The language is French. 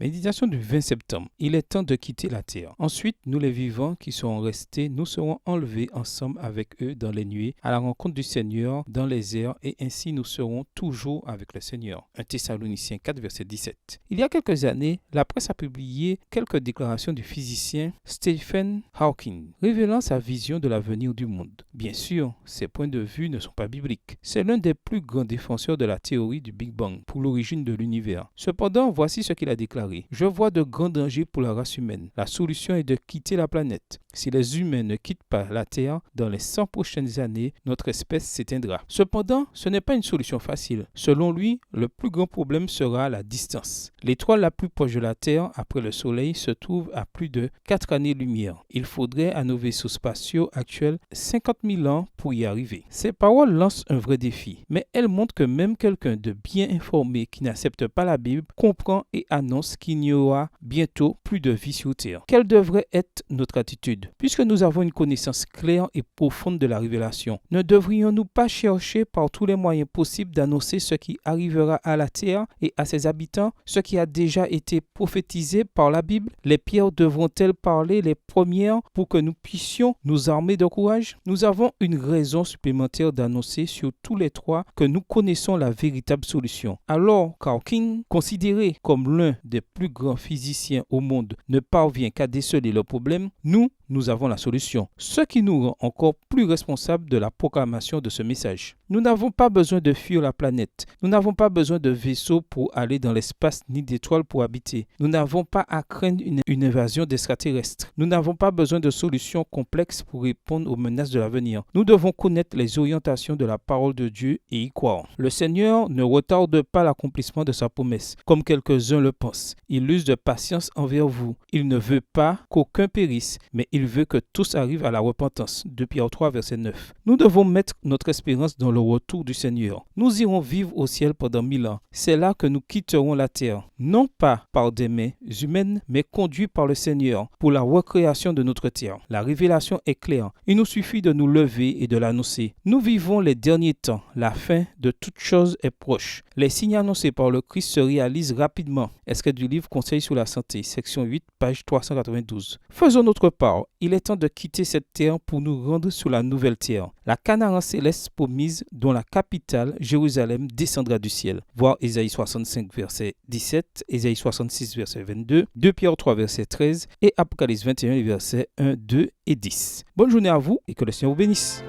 Méditation du 20 septembre. Il est temps de quitter la terre. Ensuite, nous les vivants qui serons restés, nous serons enlevés ensemble avec eux dans les nuées à la rencontre du Seigneur dans les airs et ainsi nous serons toujours avec le Seigneur. 1 Thessaloniciens 4, verset 17. Il y a quelques années, la presse a publié quelques déclarations du physicien Stephen Hawking, révélant sa vision de l'avenir du monde. Bien sûr, ces points de vue ne sont pas bibliques. C'est l'un des plus grands défenseurs de la théorie du Big Bang pour l'origine de l'univers. Cependant, voici ce qu'il a déclaré. Je vois de grands dangers pour la race humaine. La solution est de quitter la planète. Si les humains ne quittent pas la Terre, dans les 100 prochaines années, notre espèce s'éteindra. Cependant, ce n'est pas une solution facile. Selon lui, le plus grand problème sera la distance. L'étoile la plus proche de la Terre, après le Soleil, se trouve à plus de 4 années-lumière. Il faudrait à nos vaisseaux spatiaux actuels 50 000 ans pour y arriver. Ces paroles lancent un vrai défi, mais elles montrent que même quelqu'un de bien informé qui n'accepte pas la Bible comprend et annonce qu'il n'y aura bientôt plus de vie sur Terre. Quelle devrait être notre attitude? Puisque nous avons une connaissance claire et profonde de la révélation, ne devrions-nous pas chercher par tous les moyens possibles d'annoncer ce qui arrivera à la Terre et à ses habitants, ce qui a déjà été prophétisé par la Bible? Les pierres devront-elles parler les premières pour que nous puissions nous armer de courage? Nous avons une raison supplémentaire d'annoncer sur tous les trois que nous connaissons la véritable solution. Alors qu'Hawking, considéré comme l'un des plus grands physiciens au monde, ne parvient qu'à déceler le problème, nous avons la solution, ce qui nous rend encore plus responsables de la proclamation de ce message. Nous n'avons pas besoin de fuir la planète. Nous n'avons pas besoin de vaisseaux pour aller dans l'espace ni d'étoiles pour habiter. Nous n'avons pas à craindre une invasion d'extraterrestres. Nous n'avons pas besoin de solutions complexes pour répondre aux menaces de l'avenir. Nous devons connaître les orientations de la parole de Dieu et y croire. Le Seigneur ne retarde pas l'accomplissement de sa promesse, comme quelques-uns le pensent. Il use de patience envers vous. Il ne veut pas qu'aucun périsse, mais il veut que tous arrivent à la repentance. 2 Pierre 3, verset 9. Nous devons mettre notre espérance dans le retour du Seigneur. Nous irons vivre au ciel pendant 1000 ans. C'est là que nous quitterons la terre, non pas par des mains humaines, mais conduits par le Seigneur pour la recréation de notre terre. La révélation est claire. Il nous suffit de nous lever et de l'annoncer. Nous vivons les derniers temps. La fin de toute chose est proche. Les signes annoncés par le Christ se réalisent rapidement. Extrait du livre Conseils sur la santé, section 8, page 392. Faisons notre part. Il est temps de quitter cette terre pour nous rendre sur la nouvelle terre, la Canaan céleste promise dont la capitale, Jérusalem, descendra du ciel. Voir Ésaïe 65, verset 17, Ésaïe 66, verset 22, 2 Pierre 3, verset 13 et Apocalypse 21, versets 1, 2 et 10. Bonne journée à vous et que le Seigneur vous bénisse.